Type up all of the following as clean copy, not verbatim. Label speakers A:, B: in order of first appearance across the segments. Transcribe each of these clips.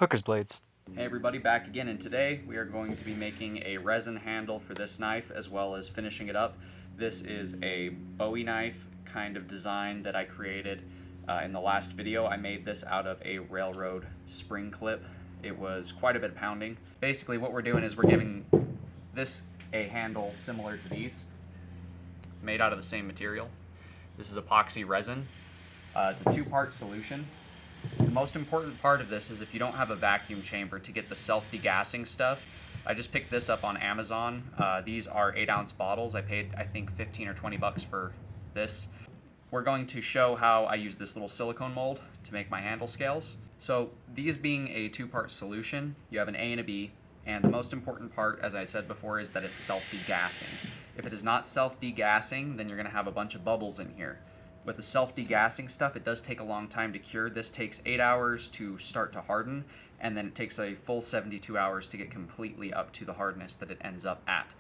A: hooker's blades.
B: Hey everybody, back again, and today we are going to be making a resin handle for this knife as well as finishing it up. This is a Bowie knife kind of design that I created in the last video. I made this out of a railroad spring clip. It was quite a bit of pounding. Basically what we're doing is we're giving this a handle similar to these, made out of the same material. This is epoxy resin. It's a two-part solution. The most important part of this is if you don't have a vacuum chamber to get the self-degassing stuff. I just picked this up on Amazon. These are 8-ounce bottles. I paid, I think, 15 or 20 bucks for this. We're going to show how I use this little silicone mold to make my handle scales. So these being a two-part solution, you have an A and a B, and the most important part, as I said before, is that it's self-degassing. If it is not self-degassing, then you're going to have a bunch of bubbles in here. With the self-degassing stuff, it does take a long time to cure. This takes 8 hours to start to harden, and then it takes a full 72 hours to get completely up to the hardness that it ends up at.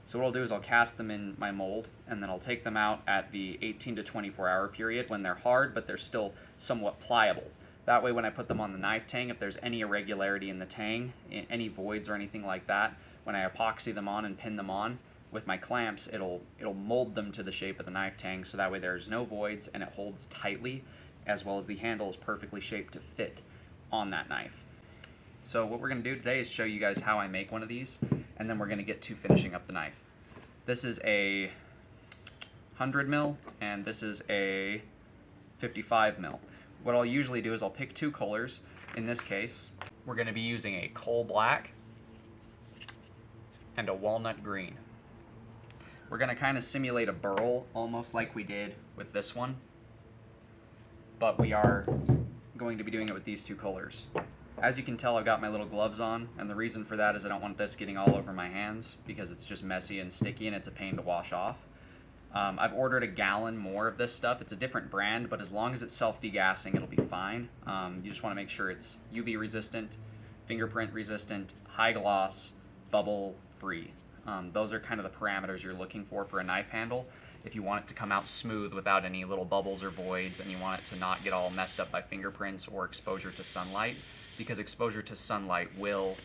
B: So what I'll do is I'll cast them in my mold, and then I'll take them out at the 18 to 24 hour period when they're hard, but they're still somewhat pliable. That way when I put them on the knife tang, if there's any irregularity in the tang, any voids or anything like that, when I epoxy them on and pin them on, with my clamps, it'll mold them to the shape of the knife tang, so that way there's no voids and it holds tightly, as well as the handle is perfectly shaped to fit on that knife. So what we're going to do today is show you guys how I make one of these, and then we're going to get to finishing up the knife. This is a 100 mil, and this is a 55 mil. What I'll usually do is I'll pick two colors. In this case, we're going to be using a coal black and a walnut green. We're going to kind of simulate a burl, almost like we did with this one, but we are going to be doing it with these two colors. As you can tell, I've got my little gloves on, and the reason for that is I don't want this getting all over my hands because it's just messy and sticky and it's a pain to wash off. I've ordered a gallon more of this stuff. It's a different brand, but as long as it's self-degassing, it'll be fine. You just want to make sure it's UV resistant, fingerprint resistant, high gloss, bubble free. Those are kind of the parameters you're looking for a knife handle. If you want it to come out smooth without any little bubbles or voids, and you want it to not get all messed up by fingerprints or exposure to sunlight, because exposure to sunlight will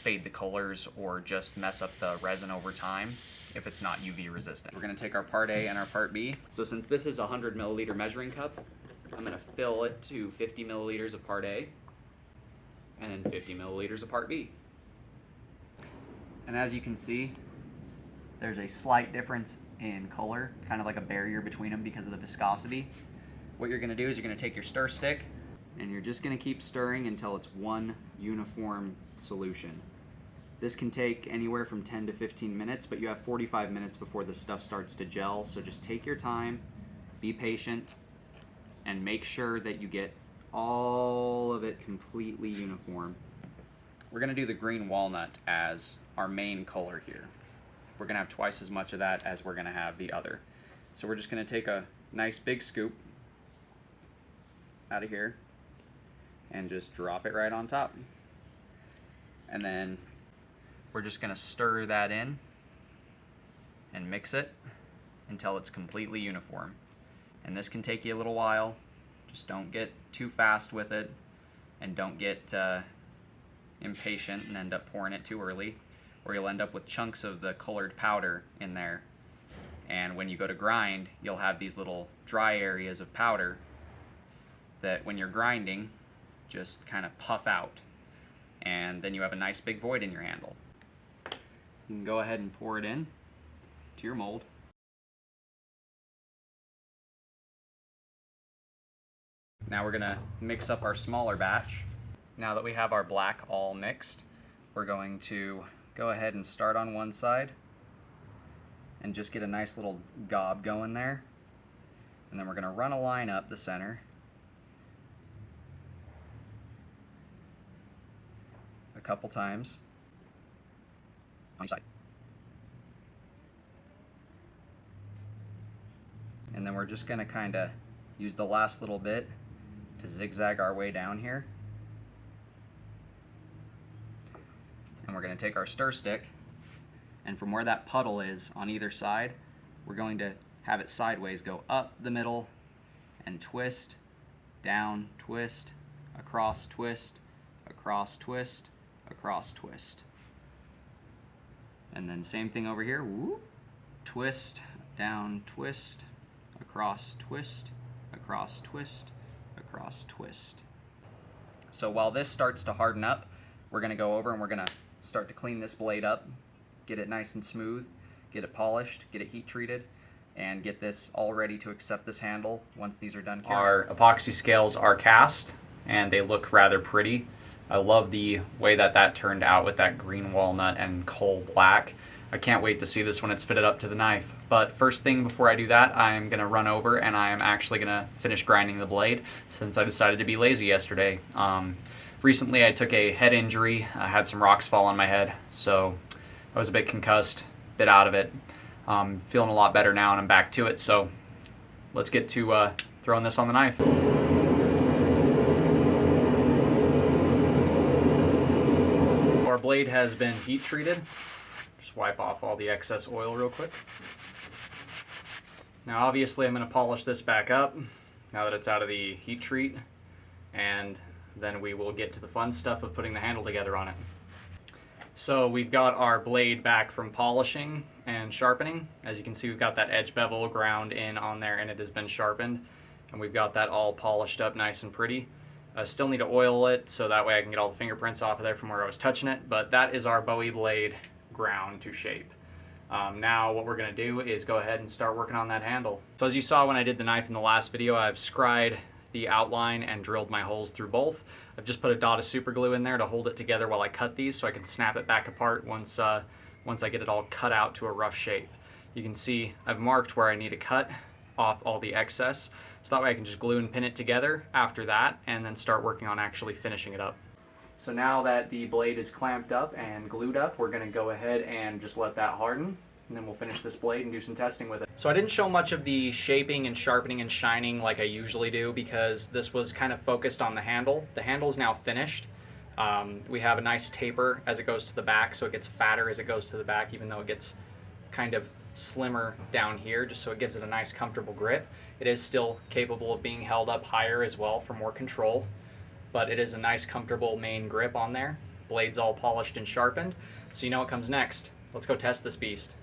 B: fade the colors or just mess up the resin over time if it's not UV resistant. We're going to take our part A and our part B. So since this is a 100 milliliter measuring cup, I'm going to fill it to 50 milliliters of part A and then 50 milliliters of part B. And as you can see, there's a slight difference in color, kind of like a barrier between them because of the viscosity. What you're going to do is you're going to take your stir stick and you're just going to keep stirring until it's one uniform solution. This can take anywhere from 10 to 15 minutes, but you have 45 minutes before the stuff starts to gel, so just take your time, be patient, and make sure that you get all of it completely uniform. We're going to do the green walnut as our main color here. We're going to have twice as much of that as we're going to have the other. So we're just going to take a nice big scoop out of here and just drop it right on top. And then we're just going to stir that in and mix it until it's completely uniform. And this can take you a little while. Just don't get too fast with it, and don't get impatient and end up pouring it too early, or you'll end up with chunks of the colored powder in there. And when you go to grind, you'll have these little dry areas of powder that when you're grinding just kind of puff out, and then you have a nice big void in your handle. You can go ahead and pour it in to your mold. Now we're gonna mix up our smaller batch. Now that we have our black all mixed, we're going to go ahead and start on one side and just get a nice little gob going there. And then we're gonna run a line up the center. A couple times on each side. And then we're just going to kind of use the last little bit to zigzag our way down here. And we're going to take our stir stick, and from where that puddle is on either side, we're going to have it sideways go up the middle and twist, down, twist, across, twist, across twist, across twist. And then same thing over here, whoop, twist, down, twist, across twist, across twist, across twist. So while this starts to harden up, we're gonna go over and we're gonna start to clean this blade up, get it nice and smooth, get it polished, get it heat treated, and get this all ready to accept this handle once these are done curing. Our epoxy scales are cast and they look rather pretty. I love the way that turned out with that green walnut and coal black. I can't wait to see this when it's fitted up to the knife. But first thing before I do that, I'm gonna run over and I'm actually gonna finish grinding the blade since I decided to be lazy yesterday. Recently I took a head injury. I had some rocks fall on my head, so I was a bit concussed, bit out of it. Feeling a lot better now and I'm back to it, so let's get to throwing this on the knife. Our blade has been heat treated. Just wipe off all the excess oil real quick. Now obviously I'm going to polish this back up now that it's out of the heat treat, and then we will get to the fun stuff of putting the handle together on it. So we've got our blade back from polishing and sharpening. As you can see, we've got that edge bevel ground in on there and it has been sharpened, and we've got that all polished up nice and pretty. I still need to oil it so that way I can get all the fingerprints off of there from where I was touching it, but that is our Bowie blade ground to shape. Now what we're going to do is go ahead and start working on that handle. So as you saw when I did the knife in the last video, I've scried the outline and drilled my holes through both. I've just put a dot of super glue in there to hold it together while I cut these so I can snap it back apart once I get it all cut out to a rough shape. You can see I've marked where I need to cut off all the excess, so that way I can just glue and pin it together after that and then start working on actually finishing it up. So now that the blade is clamped up and glued up, we're going to go ahead and just let that harden, and then we'll finish this blade and do some testing with it. So I didn't show much of the shaping and sharpening and shining like I usually do because this was kind of focused on the handle. The handle is now finished. We have a nice taper as it goes to the back, so it gets fatter as it goes to the back, even though it gets kind of slimmer down here, just so it gives it a nice comfortable grip. It is still capable of being held up higher as well for more control, but it is a nice comfortable main grip on there. Blade's all polished and sharpened, so you know what comes next. Let's go test this beast.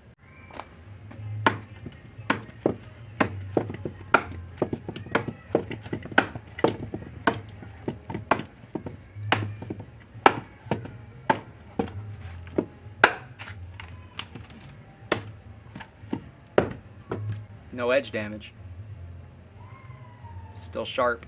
B: No edge damage. Still sharp.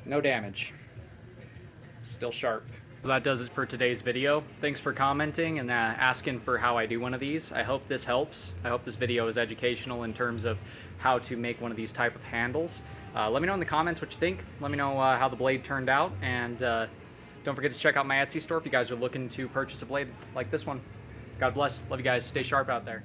B: No damage. Still sharp. So that does it for today's video. Thanks for commenting and asking for how I do one of these. I hope this helps. I hope this video is educational in terms of how to make one of these type of handles. Let me know in the comments what you think. Let me know how the blade turned out, and don't forget to check out my Etsy store if you guys are looking to purchase a blade like this one. God bless. Love you guys. Stay sharp out there.